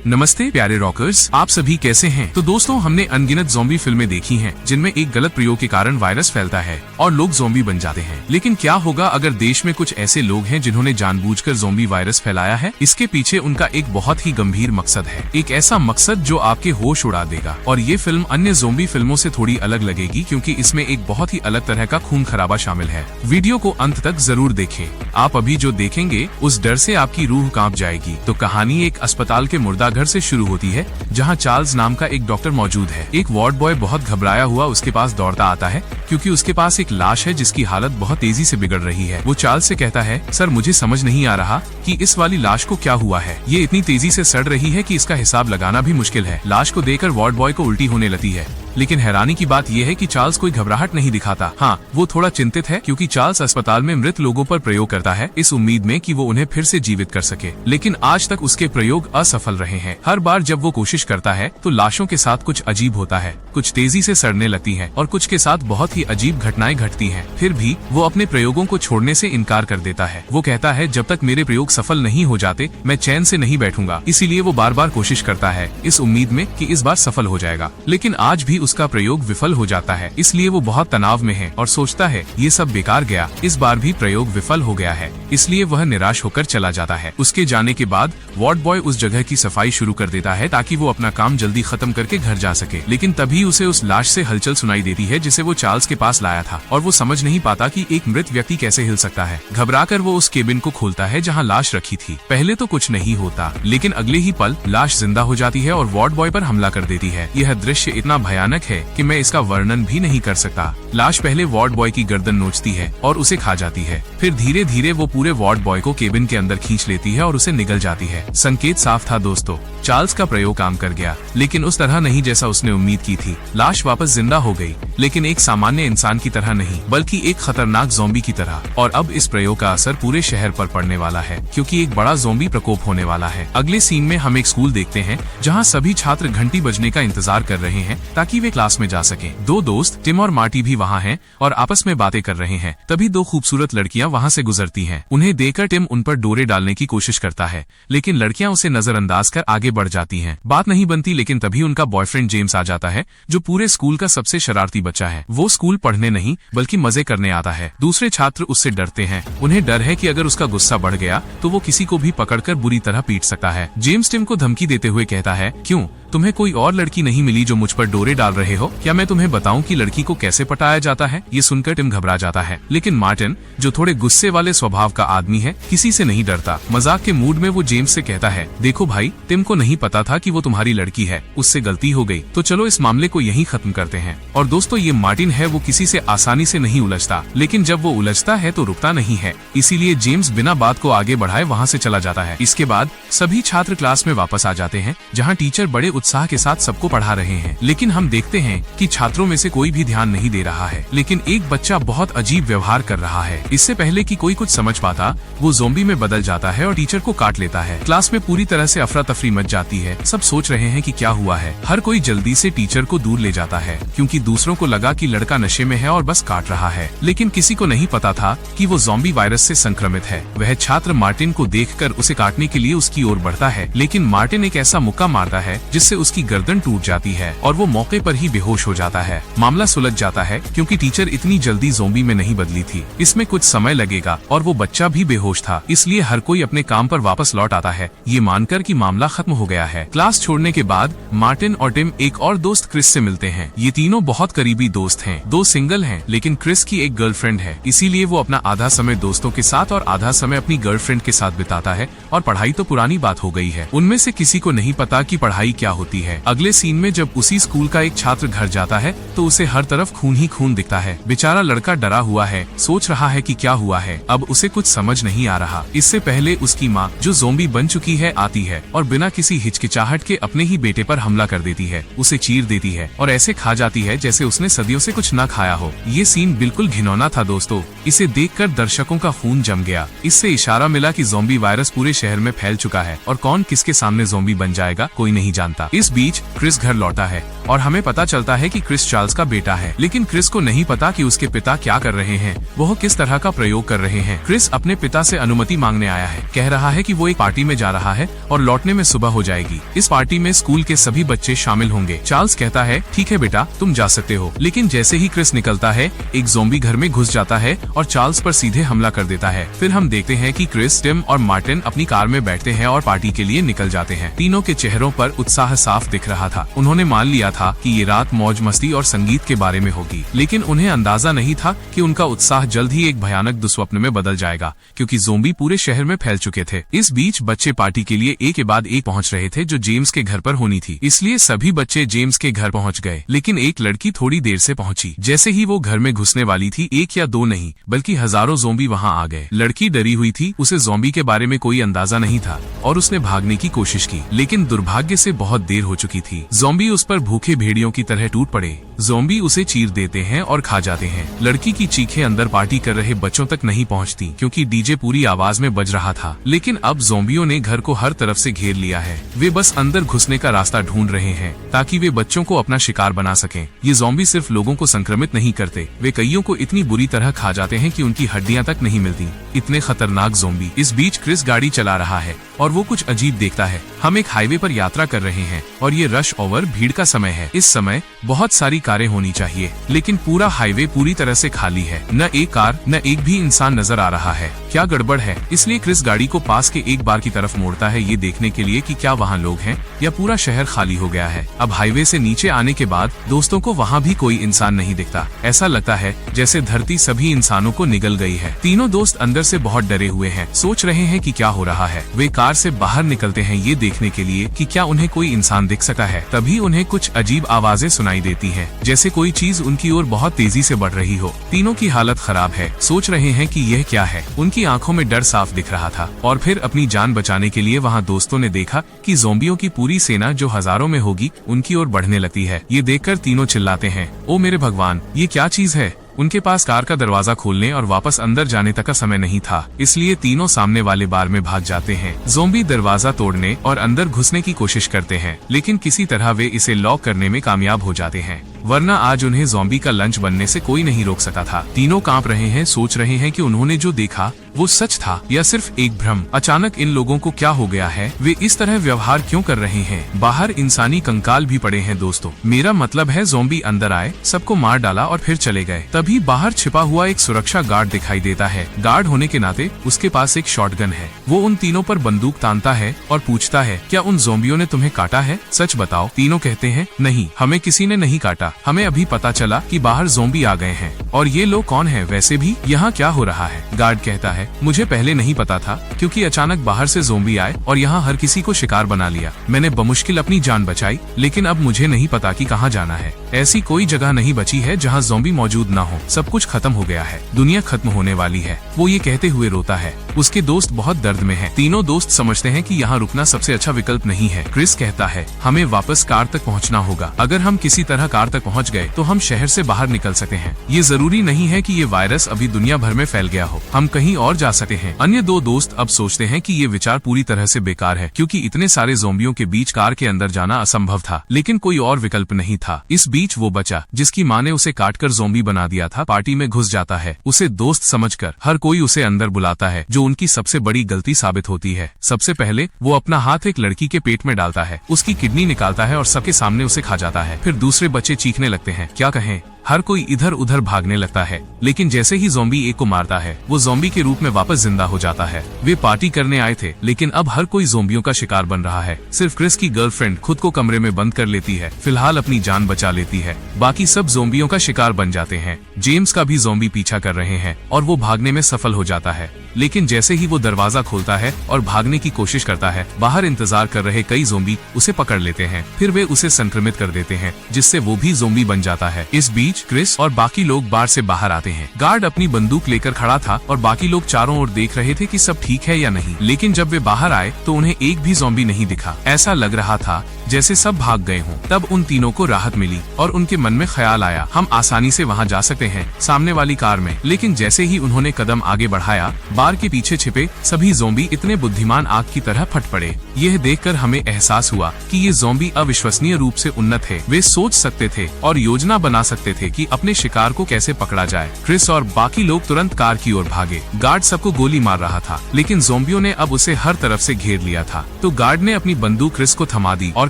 नमस्ते प्यारे रॉकर्स, आप सभी कैसे हैं? तो दोस्तों, हमने अनगिनत ज़ॉम्बी फिल्में देखी हैं जिनमें एक गलत प्रयोग के कारण वायरस फैलता है और लोग ज़ॉम्बी बन जाते हैं। लेकिन क्या होगा अगर देश में कुछ ऐसे लोग हैं जिन्होंने जानबूझकर ज़ॉम्बी वायरस फैलाया है? इसके पीछे उनका एक बहुत ही गंभीर मकसद है, एक ऐसा मकसद जो आपके होश उड़ा देगा। और ये फिल्म अन्य ज़ॉम्बी फिल्मों से थोड़ी अलग लगेगी क्योंकि इसमें एक बहुत ही अलग तरह का खून खराबा शामिल है। वीडियो को अंत तक जरूर देखें। आप अभी जो देखेंगे उस डर से आपकी रूह कांप जाएगी। तो कहानी एक अस्पताल के मुर्दाघर से शुरू होती है जहां चार्ल्स नाम का एक डॉक्टर मौजूद है। एक वार्ड बॉय बहुत घबराया हुआ उसके पास दौड़ता आता है क्योंकि उसके पास एक लाश है जिसकी हालत बहुत तेजी से बिगड़ रही है। वो चार्ल्स से कहता है, सर मुझे समझ नहीं आ रहा कि इस वाली लाश को क्या हुआ है। ये इतनी तेजी से सड़ रही है कि इसका हिसाब लगाना भी मुश्किल है। लाश को देखकर वार्ड बॉय को उल्टी होने लगती है। लेकिन हैरानी की बात यह है कि चार्ल्स कोई घबराहट नहीं दिखाता। हाँ, वो थोड़ा चिंतित है क्योंकि चार्ल्स अस्पताल में मृत लोगों पर प्रयोग करता है इस उम्मीद में कि वो उन्हें फिर से जीवित कर सके। लेकिन आज तक उसके प्रयोग असफल रहे हैं। हर बार जब वो कोशिश करता है तो लाशों के साथ कुछ अजीब होता है, कुछ तेजी से सड़ने लगती हैं और कुछ के साथ बहुत ही अजीब घटनाएं घटती हैं। फिर भी वो अपने प्रयोगों को छोड़ने से इनकार कर देता है। वो कहता है, जब तक मेरे प्रयोग सफल नहीं हो जाते मैं चैन से नहीं बैठूंगा। इसीलिए वो बार बार कोशिश करता है इस उम्मीद में कि इस बार सफल हो जाएगा। लेकिन आज भी उसका प्रयोग विफल हो जाता है। इसलिए वो बहुत तनाव में है और सोचता है ये सब बेकार गया, इस बार भी प्रयोग विफल हो गया है। इसलिए वह निराश होकर चला जाता है। उसके जाने के बाद वार्ड बॉय उस जगह की सफाई शुरू कर देता है ताकि वो अपना काम जल्दी खत्म करके घर जा सके। लेकिन तभी उसे उस लाश से हलचल सुनाई देती है जिसे वो चार्ल्स के पास लाया था और वो समझ नहीं पाता कि एक मृत व्यक्ति कैसे हिल सकता है। घबराकर वो उस केबिन को खोलता है जहाँ लाश रखी थी। पहले तो कुछ नहीं होता, लेकिन अगले ही पल लाश जिंदा हो जाती है और वार्ड बॉय पर हमला कर देती है। यह दृश्य इतना भयानक है कि मैं इसका वर्णन भी नहीं कर सकता। लाश पहले वार्ड बॉय की गर्दन नोचती है और उसे खा जाती है। फिर धीरे धीरे वो पूरे वार्ड बॉय को केबिन के अंदर खींच लेती है और उसे निगल जाती है। संकेत साफ था दोस्तों, चार्ल्स का प्रयोग काम कर गया, लेकिन उस तरह नहीं जैसा उसने उम्मीद की थी। लाश वापस जिंदा हो गई, लेकिन एक सामान्य इंसान की तरह नहीं बल्कि एक खतरनाक ज़ॉम्बी की तरह। और अब इस प्रयोग का असर पूरे शहर पर पड़ने वाला है क्योंकि एक बड़ा ज़ॉम्बी प्रकोप होने वाला है। अगले सीन में हम एक स्कूल देखते हैं जहाँ सभी छात्र घंटी बजने का इंतजार कर रहे हैं ताकि वे क्लास में जा सकें। दो दोस्त टिम और मार्टी भी वहाँ हैं और आपस में बातें कर रहे हैं। तभी दो खूबसूरत लड़कियां वहाँ से गुजरती हैं। उन्हें देखकर टिम उन पर डोरे डालने की कोशिश करता है, लेकिन लड़कियां उसे नजरअंदाज कर आगे बढ़ जाती हैं। बात नहीं बनती, लेकिन तभी उनका बॉयफ्रेंड जेम्स आ जाता है जो पूरे स्कूल का सबसे शरारती बच्चा है। वो स्कूल पढ़ने नहीं बल्कि मजे करने आता है। दूसरे छात्र उससे डरते हैं। उन्हें डर है कि अगर उसका गुस्सा बढ़ गया तो वो किसी को भी पकड़कर बुरी तरह पीट सकता है। जेम्स टिम को धमकी देते हुए कहता है, क्यों तुम्हें कोई और लड़की नहीं मिली जो मुझ पर डोरे डाल रहे हो? क्या मैं तुम्हें बताऊं कि लड़की को कैसे पटाया जाता है? ये सुनकर टिम घबरा जाता है, लेकिन मार्टिन जो थोड़े गुस्से वाले स्वभाव का आदमी है किसी से नहीं डरता। मजाक के मूड में वो जेम्स से कहता है, देखो भाई, टिम को नहीं पता था कि वो तुम्हारी लड़की है, उससे गलती हो गई, तो चलो इस मामले को यहीं खत्म करते हैं। और दोस्तों, ये मार्टिन है, वो किसी से आसानी से नहीं उलझता, लेकिन जब वो उलझता है तो रुकता नहीं है। इसीलिए जेम्स बिना बात को आगे बढ़ाए वहाँ से चला जाता है। इसके बाद सभी छात्र क्लास में वापस आ जाते हैं जहाँ टीचर बड़े उत्साह के साथ सबको पढ़ा रहे हैं। लेकिन हम देखते हैं कि छात्रों में से कोई भी ध्यान नहीं दे रहा है, लेकिन एक बच्चा बहुत अजीब व्यवहार कर रहा है। इससे पहले कि कोई कुछ समझ पाता वो ज़ॉम्बी में बदल जाता है और टीचर को काट लेता है। क्लास में पूरी तरह से अफरा तफरी मच जाती है। सब सोच रहे हैं कि क्या हुआ है। हर कोई जल्दी से टीचर को दूर ले जाता है क्योंकि दूसरों को लगा कि लड़का नशे में है और बस काट रहा है। लेकिन किसी को नहीं पता था कि वो ज़ॉम्बी वायरस से संक्रमित है। वह छात्र मार्टिन को देखकर उसे काटने के लिए उसकी ओर बढ़ता है, लेकिन मार्टिन एक ऐसा मुक्का मारता है जिससे उसकी गर्दन टूट जाती है और वो मौके पर ही बेहोश हो जाता है। मामला सुलझ जाता है क्योंकि टीचर इतनी जल्दी ज़ॉम्बी में नहीं बदली थी। इसमें कुछ समय लगेगा और वो बच्चा भी बेहोश था। इसलिए हर कोई अपने काम पर वापस लौट आता है ये मानकर कि मामला खत्म हो गया है। क्लास छोड़ने के बाद मार्टिन और टिम एक और दोस्त क्रिस से मिलते हैं। ये तीनों बहुत करीबी दोस्त हैं। दो सिंगल हैं, लेकिन क्रिस की एक गर्लफ्रेंड है। इसीलिए वो अपना आधा समय दोस्तों के साथ और आधा समय अपनी गर्लफ्रेंड के साथ बिताता है। और पढ़ाई तो पुरानी बात हो गई है, उनमें से किसी को नहीं पता कि पढ़ाई क्या होती है। अगले सीन में जब उसी स्कूल का एक छात्र घर जाता है तो उसे हर तरफ खून ही खून दिखता है। बेचारा लड़का डरा हुआ है, सोच रहा है कि क्या हुआ है। अब उसे कुछ समझ नहीं आ रहा। इससे पहले उसकी माँ जो ज़ॉम्बी बन चुकी है आती है और बिना किसी हिचकिचाहट के अपने ही बेटे पर हमला कर देती है, उसे चीर देती है और ऐसे खा जाती है जैसे उसने सदियों से कुछ न खाया हो। ये सीन बिल्कुल घिनौना था दोस्तों। इसे देखकर दर्शकों का खून जम गया। इससे इशारा मिला कि ज़ॉम्बी वायरस पूरे शहर में फैल चुका है और कौन किसके सामने ज़ॉम्बी बन जाएगा कोई नहीं जानता। इस बीच क्रिस घर लौटा है और हमें पता चलता है कि क्रिस चार्ल्स का बेटा है। लेकिन क्रिस को नहीं पता कि उसके पिता क्या कर रहे हैं, वो किस तरह का प्रयोग कर रहे हैं। क्रिस अपने पिता से अनुमति मांगने आया है, कह रहा है कि वो एक पार्टी में जा रहा है और लौटने में सुबह हो जाएगी। इस पार्टी में स्कूल के सभी बच्चे शामिल होंगे। चार्ल्स कहता है ठीक है बेटा, तुम जा सकते हो। लेकिन जैसे ही क्रिस निकलता है, एक ज़ॉम्बी घर में घुस जाता है और चार्ल्स पर सीधे हमला कर देता है। फिर हम देखते हैं कि क्रिस, टिम और मार्टिन अपनी कार में बैठते हैं और पार्टी के लिए निकल जाते हैं। तीनों के चेहरों पर उत्साह साफ दिख रहा था। उन्होंने मान लिया था कि ये रात मौज मस्ती और संगीत के बारे में होगी, लेकिन उन्हें अंदाजा नहीं था कि उनका उत्साह जल्द ही एक भयानक दुस्वप्न में बदल जाएगा, क्योंकि ज़ॉम्बी पूरे शहर में फैल चुके थे। इस बीच बच्चे पार्टी के लिए एक के बाद एक पहुंच रहे थे जो जेम्स के घर पर होनी थी, इसलिए सभी बच्चे जेम्स के घर पहुंच गए। लेकिन एक लड़की थोड़ी देर से पहुंची। जैसे ही वो घर में घुसने वाली थी, एक या दो नहीं बल्कि हजारों ज़ॉम्बी वहां आ गए। लड़की डरी हुई थी, उसे ज़ॉम्बी के बारे में कोई अंदाजा नहीं था और उसने भागने की कोशिश की, लेकिन दुर्भाग्य से बहुत देर हो चुकी थी। ज़ॉम्बी उस पर भूखे भेड़ियों की तरह टूट पड़े। ज़ॉम्बी उसे चीर देते हैं और खा जाते हैं। लड़की की चीखें अंदर पार्टी कर रहे बच्चों तक नहीं पहुंचती, क्योंकि डीजे पूरी आवाज में बज रहा था। लेकिन अब ज़ॉम्बियों ने घर को हर तरफ से घेर लिया है। वे बस अंदर घुसने का रास्ता ढूंढ रहे हैं ताकि वे बच्चों को अपना शिकार बना सकें। ये ज़ॉम्बी सिर्फ लोगों को संक्रमित नहीं करते, वे कईयों को इतनी बुरी तरह खा जाते हैं कि उनकी हड्डियां तक नहीं मिलती। इतने खतरनाक ज़ॉम्बी। इस बीच क्रिस गाड़ी चला रहा है और वो कुछ अजीब देखता है। हम एक हाईवे पर यात्रा कर रहे हैं और ये रश ओवर भीड़ का समय है। इस समय बहुत सारी कारें होनी चाहिए, लेकिन पूरा हाईवे पूरी तरह से खाली है। न एक कार, न एक भी इंसान नजर आ रहा है। क्या गड़बड़ है? इसलिए क्रिस गाड़ी को पास के एक बार की तरफ मोड़ता है, ये देखने के लिए कि क्या वहाँ लोग हैं या पूरा शहर खाली हो गया है। अब हाईवे से नीचे आने के बाद दोस्तों को वहाँ भी कोई इंसान नहीं दिखता। ऐसा लगता है जैसे धरती सभी इंसानों को निगल गई है। तीनों दोस्त अंदर से बहुत डरे हुए हैं, सोच रहे हैं कि क्या हो रहा है। वे कार से बाहर निकलते हैं ये देखने के लिए कि क्या उन्हें कोई इंसान दिख सकता है। तभी उन्हें कुछ अजीब आवाजें सुनाई देती हैं, जैसे कोई चीज उनकी ओर बहुत तेजी से बढ़ रही हो। तीनों की हालत खराब है, सोच रहे हैं कि यह क्या है। उनकी आंखों में डर साफ दिख रहा था। और फिर अपनी जान बचाने के लिए वहाँ दोस्तों ने देखा कि ज़ॉम्बियों की पूरी सेना, जो हजारों में होगी, उनकी ओर बढ़ने लगती है। ये देखकर तीनों चिल्लाते हैं, ओ मेरे भगवान, ये क्या चीज है। उनके पास कार का दरवाजा खोलने और वापस अंदर जाने तक का समय नहीं था, इसलिए तीनों सामने वाले बार में भाग जाते हैं। ज़ॉम्बी दरवाजा तोड़ने और अंदर घुसने की कोशिश करते हैं, लेकिन किसी तरह वे इसे लॉक करने में कामयाब हो जाते हैं, वरना आज उन्हें ज़ॉम्बी का लंच बनने से कोई नहीं रोक सकता था। तीनों कांप रहे हैं, सोच रहे हैं कि उन्होंने जो देखा वो सच था या सिर्फ एक भ्रम। अचानक इन लोगों को क्या हो गया है? वे इस तरह व्यवहार क्यों कर रहे हैं? बाहर इंसानी कंकाल भी पड़े हैं दोस्तों। मेरा मतलब है ज़ॉम्बी अंदर आए, सबको मार डाला और फिर चले गए। तभी बाहर छिपा हुआ एक सुरक्षा गार्ड दिखाई देता है। गार्ड होने के नाते उसके पास एक शॉटगन है। वो उन तीनों पर बंदूक तानता है और पूछता है, क्या उन ज़ॉम्बियों ने तुम्हें काटा है? सच बताओ। तीनों कहते हैं, नहीं, हमें किसी ने नहीं काटा। हमें अभी पता चला कि बाहर ज़ॉम्बी आ गए हैं। और ये लोग कौन है वैसे भी? यहाँ क्या हो रहा है? गार्ड कहता है, मुझे पहले नहीं पता था, क्योंकि अचानक बाहर से ज़ॉम्बी आए और यहाँ हर किसी को शिकार बना लिया। मैंने बमुश्किल अपनी जान बचाई, लेकिन अब मुझे नहीं पता कि कहाँ जाना है। ऐसी कोई जगह नहीं बची है जहाँ ज़ॉम्बी मौजूद ना हो। सब कुछ खत्म हो गया है, दुनिया खत्म होने वाली है। वो ये कहते हुए रोता है। उसके दोस्त बहुत दर्द में हैं। तीनों दोस्त समझते हैं कि यहाँ रुकना सबसे अच्छा विकल्प नहीं है। क्रिस कहता है, हमें वापस कार तक पहुँचना होगा। अगर हम किसी तरह कार तक पहुँच गए तो हम शहर से बाहर निकल सकते हैं। ये जरूरी नहीं है कि ये वायरस अभी दुनिया भर में फैल गया हो, हम कहीं और जा सकते हैं। अन्य दो दोस्त अब सोचते हैं कि ये विचार पूरी तरह से बेकार है, क्योंकि इतने सारे ज़ॉम्बियों के बीच कार के अंदर जाना असंभव था। लेकिन कोई और विकल्प नहीं था। इस बीच वो बच्चा जिसकी माँ ने उसे काटकर ज़ॉम्बी बना दिया था, पार्टी में घुस जाता है। उसे दोस्त समझकर हर कोई उसे अंदर बुलाता है, जो उनकी सबसे बड़ी गलती साबित होती है। सबसे पहले वो अपना हाथ एक लड़की के पेट में डालता है, उसकी किडनी निकालता है और सबके सामने उसे खा जाता है। फिर दूसरे बच्चे चीखने लगते हैं, क्या कहें। हर कोई इधर उधर भागने लगता है, लेकिन जैसे ही ज़ॉम्बी एक को मारता है, वो ज़ॉम्बी के रूप में वापस जिंदा हो जाता है। वे पार्टी करने आए थे, लेकिन अब हर कोई ज़ॉम्बियों का शिकार बन रहा है। सिर्फ क्रिस की गर्लफ्रेंड खुद को कमरे में बंद कर लेती है, फिलहाल अपनी जान बचा लेती है। बाकी सब ज़ॉम्बियों का शिकार बन जाते हैं। जेम्स का भी ज़ॉम्बी पीछा कर रहे हैं और वो भागने में सफल हो जाता है, लेकिन जैसे ही वो दरवाजा खोलता है और भागने की कोशिश करता है, बाहर इंतजार कर रहे कई ज़ॉम्बी उसे पकड़ लेते हैं। फिर वे उसे संक्रमित कर देते हैं, जिससे वो भी ज़ॉम्बी बन जाता है। इस बीच बीच क्रिस और बाकी लोग बार से बाहर आते हैं। गार्ड अपनी बंदूक लेकर खड़ा था और बाकी लोग चारों ओर देख रहे थे कि सब ठीक है या नहीं। लेकिन जब वे बाहर आए तो उन्हें एक भी ज़ॉम्बी नहीं दिखा। ऐसा लग रहा था जैसे सब भाग गए हों। तब उन तीनों को राहत मिली और उनके मन में ख्याल आया, हम आसानी से वहां जा सकते हैं सामने वाली कार में। लेकिन जैसे ही उन्होंने कदम आगे बढ़ाया, बार के पीछे छिपे सभी ज़ॉम्बी इतने बुद्धिमान आग की तरह फट पड़े। यह देखकर हमें एहसास हुआ कि ये ज़ॉम्बी अविश्वसनीय रूप से उन्नत है। वे सोच सकते थे और योजना बना सकते थे कि अपने शिकार को कैसे पकड़ा जाए। क्रिस और बाकी लोग तुरंत कार की ओर भागे। गार्ड सबको गोली मार रहा था, लेकिन ज़ॉम्बियों ने अब उसे हर तरफ से घेर लिया था। तो गार्ड ने अपनी बंदूक क्रिस को थमा दी और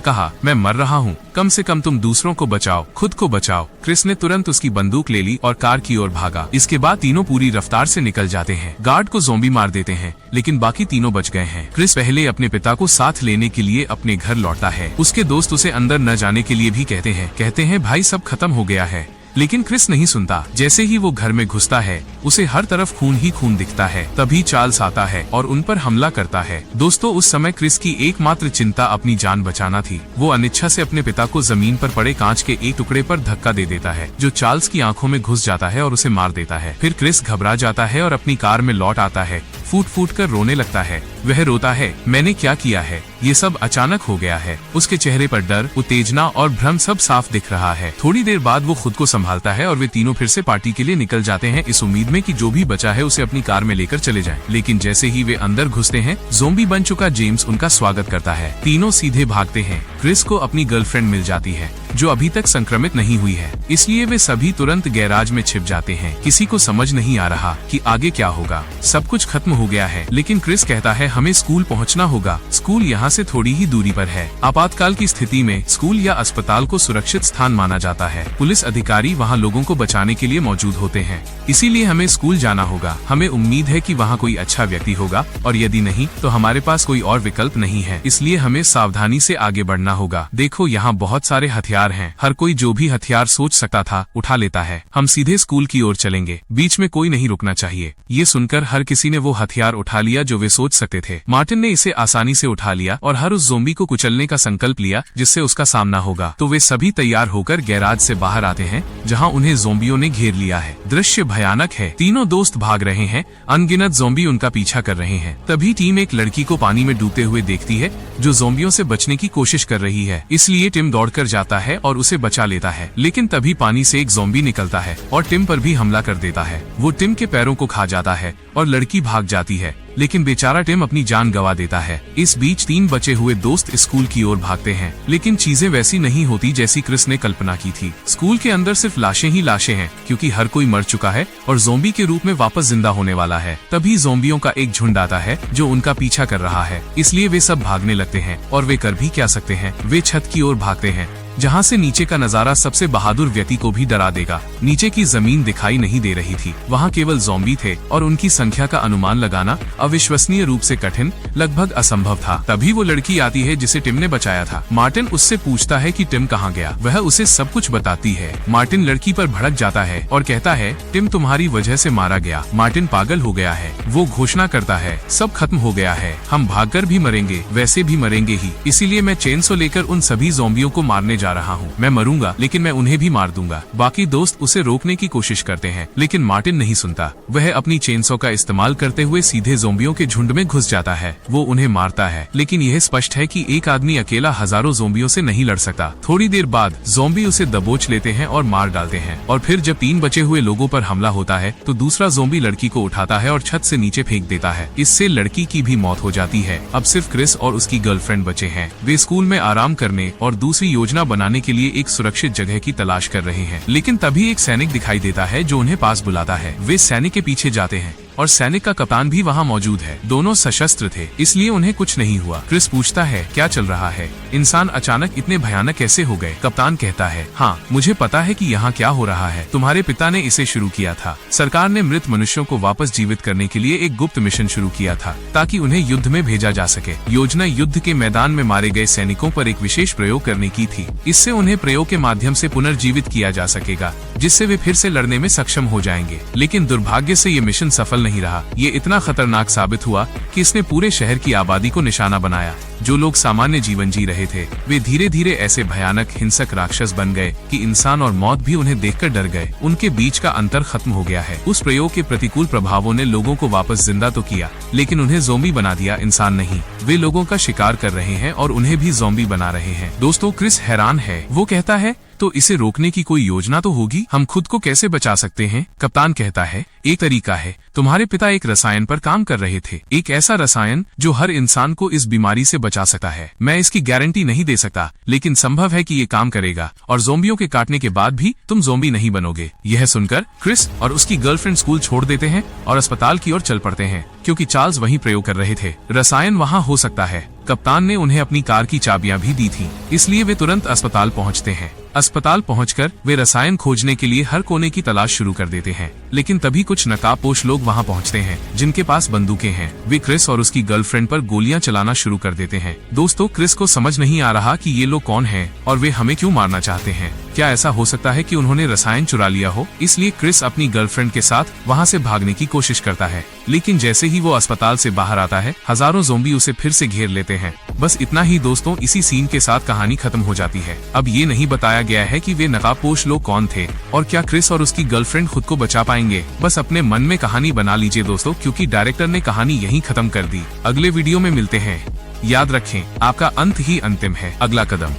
कहा, मैं मर रहा हूँ, कम से कम तुम दूसरों को बचाओ, खुद को बचाओ। क्रिस ने तुरंत उसकी बंदूक ले ली और कार की ओर भागा। इसके बाद तीनों पूरी रफ्तार से निकल जाते हैं। गार्ड को ज़ॉम्बी मार देते हैं, लेकिन बाकी तीनों बच गए हैं। क्रिस पहले अपने पिता को साथ लेने के लिए अपने घर लौटता है। उसके दोस्त उसे अंदर न जाने के लिए भी कहते हैं भाई सब खत्म हो गया है। लेकिन क्रिस नहीं सुनता। जैसे ही वो घर में घुसता है, उसे हर तरफ खून ही खून दिखता है। तभी चार्ल्स आता है और उन पर हमला करता है। दोस्तों, उस समय क्रिस की एकमात्र चिंता अपनी जान बचाना थी। वो अनिच्छा से अपने पिता को जमीन पर पड़े कांच के एक टुकड़े पर धक्का दे देता है, जो चार्ल्स की आंखों में घुस जाता है और उसे मार देता है। फिर क्रिस घबरा जाता है और अपनी कार में लौट आता है। फूट फूट कर रोने लगता है। वह रोता है, मैंने क्या किया है, ये सब अचानक हो गया है। उसके चेहरे पर डर, उत्तेजना और भ्रम सब साफ दिख रहा है। थोड़ी देर बाद वो खुद को संभालता है और वे तीनों फिर से पार्टी के लिए निकल जाते हैं, इस उम्मीद में कि जो भी बचा है उसे अपनी कार में लेकर चले जाएं। लेकिन जैसे ही वे अंदर घुसते हैं, ज़ॉम्बी बन चुका जेम्स उनका स्वागत करता है। तीनों सीधे भागते हैं। क्रिस को अपनी गर्लफ्रेंड मिल जाती है, जो अभी तक संक्रमित नहीं हुई है, इसलिए वे सभी तुरंत गैराज में छिप जाते हैं। किसी को समझ नहीं आ रहा कि आगे क्या होगा। सब कुछ खत्म हो गया है, लेकिन क्रिस कहता है हमें स्कूल पहुंचना होगा। स्कूल यहाँ से थोड़ी ही दूरी पर है। आपातकाल की स्थिति में स्कूल या अस्पताल को सुरक्षित स्थान माना जाता है। पुलिस अधिकारी वहाँ लोगों को बचाने के लिए मौजूद होते हैं, इसीलिए हमें स्कूल जाना होगा। हमें उम्मीद है कि वहाँ कोई अच्छा व्यक्ति होगा, और यदि नहीं तो हमारे पास कोई और विकल्प नहीं है, इसलिए हमें सावधानी से आगे बढ़ना होगा। देखो, यहाँ बहुत सारे हथियार हैं। हर कोई जो भी हथियार सोच सकता था उठा लेता है। हम सीधे स्कूल की ओर चलेंगे, बीच में कोई नहीं रुकना चाहिए। ये सुनकर हर किसी ने वो हथियार उठा लिया जो वे सोच सकते थे। मार्टिन ने इसे आसानी से उठा लिया और हर उस ज़ॉम्बी को कुचलने का संकल्प लिया जिससे उसका सामना होगा। तो वे सभी तैयार होकर गैराज से बाहर आते हैं, जहाँ उन्हें ज़ॉम्बियों ने घेर लिया है। दृश्य भयानक है। तीनों दोस्त भाग रहे हैं, अनगिनत ज़ॉम्बी उनका पीछा कर रहे हैं। तभी टीम एक लड़की को पानी में डूबते हुए देखती है, जो ज़ॉम्बियों से बचने की कोशिश कर रही है। इसलिए टिम दौड़कर जाता है और उसे बचा लेता है। लेकिन तभी पानी से एक ज़ॉम्बी निकलता है और टिम पर भी हमला कर देता है। वो टिम के पैरों को खा जाता है और लड़की भाग जाती है, लेकिन बेचारा टिम अपनी जान गंवा देता है। इस बीच तीन बचे हुए दोस्त स्कूल की ओर भागते हैं, लेकिन चीजें वैसी नहीं होती जैसी क्रिस ने कल्पना की थी। स्कूल के अंदर सिर्फ लाशें ही लाशें हैं, क्योंकि हर कोई मर चुका है और ज़ॉम्बी के रूप में वापस जिंदा होने वाला है। तभी ज़ॉम्बियों का एक झुंड आता है जो उनका पीछा कर रहा है, इसलिए वे सब भागने लगते हैं। और वे कर भी क्या सकते हैं, वे छत की ओर भागते हैं, जहाँ से नीचे का नजारा सबसे बहादुर व्यक्ति को भी डरा देगा। नीचे की जमीन दिखाई नहीं दे रही थी, वहाँ केवल ज़ॉम्बी थे और उनकी संख्या का अनुमान लगाना अविश्वसनीय रूप से कठिन, लगभग असंभव था। तभी वो लड़की आती है जिसे टिम ने बचाया था। मार्टिन उससे पूछता है कि टिम कहाँ गया। वह उसे सब कुछ बताती है। मार्टिन लड़की पर भड़क जाता है और कहता है, टिम तुम्हारी वजह से मारा गया। मार्टिन पागल हो गया है। वो घोषणा करता है, सब खत्म हो गया है, हम भागकर भी मरेंगे, वैसे भी मरेंगे ही, इसीलिए मैं चेनसो लेकर उन सभी ज़ॉम्बियों को मारने जा रहा हूँ। मैं मरूंगा, लेकिन मैं उन्हें भी मार दूंगा। बाकी दोस्त उसे रोकने की कोशिश करते हैं, लेकिन मार्टिन नहीं सुनता। वह अपनी चेनसो का इस्तेमाल करते हुए सीधे ज़ॉम्बियों के झुंड में घुस जाता है। वो उन्हें मारता है, लेकिन यह स्पष्ट है कि एक आदमी अकेला हजारों ज़ॉम्बियों से नहीं लड़ सकता। थोड़ी देर बाद ज़ॉम्बी उसे दबोच लेते हैं और मार डालते हैं। और फिर जब तीन बचे हुए लोगों पर हमला होता है, तो दूसरा ज़ॉम्बी लड़की को उठाता है और छत से नीचे फेंक देता है। इससे लड़की की भी मौत हो जाती है। अब सिर्फ क्रिस और उसकी गर्लफ्रेंड बचे हैं। वे स्कूल में आराम करने और दूसरी योजना बनाने के लिए एक सुरक्षित जगह की तलाश कर रहे हैं। लेकिन तभी एक सैनिक दिखाई देता है जो उन्हें पास बुलाता है। वे सैनिक के पीछे जाते हैं और सैनिक का कप्तान भी वहाँ मौजूद है। दोनों सशस्त्र थे, इसलिए उन्हें कुछ नहीं हुआ। क्रिस पूछता है, क्या चल रहा है? इंसान अचानक इतने भयानक कैसे हो गए? कप्तान कहता है, हाँ मुझे पता है कि यहाँ क्या हो रहा है। तुम्हारे पिता ने इसे शुरू किया था। सरकार ने मृत मनुष्यों को वापस जीवित करने के लिए एक गुप्त मिशन शुरू किया था, ताकि उन्हें युद्ध में भेजा जा सके। योजना युद्ध के मैदान में मारे गए सैनिकों पर एक विशेष प्रयोग करने की थी। इससे उन्हें प्रयोग के माध्यम से पुनर्जीवित किया जा सकेगा, जिससे वे फिर से लड़ने में सक्षम हो जाएंगे। लेकिन दुर्भाग्य से ये मिशन सफल नहीं रहा। ये इतना खतरनाक साबित हुआ कि इसने पूरे शहर की आबादी को निशाना बनाया। जो लोग सामान्य जीवन जी रहे थे वे धीरे धीरे ऐसे भयानक हिंसक राक्षस बन गए कि इंसान और मौत भी उन्हें देखकर डर गए। उनके बीच का अंतर खत्म हो गया है। उस प्रयोग के प्रतिकूल प्रभावों ने लोगों को वापस जिंदा तो किया, लेकिन उन्हें ज़ॉम्बी बना दिया, इंसान नहीं। वे लोगों का शिकार कर रहे हैं और उन्हें भी ज़ॉम्बी बना रहे हैं। दोस्तों, क्रिस हैरान है। वो कहता है, तो इसे रोकने की कोई योजना तो होगी। हम खुद को कैसे बचा सकते हैं? कप्तान कहता है, एक तरीका है। तुम्हारे पिता एक रसायन पर काम कर रहे थे, एक ऐसा रसायन जो हर इंसान को इस बीमारी से बचा सकता है। मैं इसकी गारंटी नहीं दे सकता, लेकिन संभव है कि ये काम करेगा और ज़ॉम्बियों के काटने के बाद भी तुम ज़ॉम्बी नहीं बनोगे। यह सुनकर क्रिस और उसकी गर्लफ्रेंड स्कूल छोड़ देते हैं और अस्पताल की ओर चल पड़ते हैं, क्योंकि चार्ल्स वहीं प्रयोग कर रहे थे। रसायन वहाँ हो सकता है। कप्तान ने उन्हें अपनी कार की चाबियां भी दी थी, इसलिए वे तुरंत अस्पताल पहुंचते हैं। अस्पताल पहुंचकर वे रसायन खोजने के लिए हर कोने की तलाश शुरू कर देते हैं, लेकिन तभी कुछ नकाबपोश लोग वहां पहुंचते हैं जिनके पास बंदूकें हैं। वे क्रिस और उसकी गर्लफ्रेंड पर गोलियां चलाना शुरू कर देते हैं। दोस्तों, क्रिस को समझ नहीं आ रहा कि ये लोग कौन हैं और वे हमें क्यों मारना चाहते हैं। क्या ऐसा हो सकता है कि उन्होंने रसायन चुरा लिया हो? इसलिए क्रिस अपनी गर्लफ्रेंड के साथ वहाँ से भागने की कोशिश करता है, लेकिन जैसे ही वो अस्पताल से बाहर आता है, हजारों ज़ॉम्बी उसे फिर से घेर लेते हैं। बस इतना ही दोस्तों, इसी सीन के साथ कहानी खत्म हो जाती है। अब ये नहीं बताया गया है कि वे नकाबपोश लोग कौन थे और क्या क्रिस और उसकी गर्लफ्रेंड खुद को बचा पाएंगे। बस अपने मन में कहानी बना लीजिए दोस्तों, क्योंकि डायरेक्टर ने कहानी यहीं खत्म कर दी। अगले वीडियो में मिलते हैं। याद रखें, आपका अंत ही अंतिम है। अगला कदम।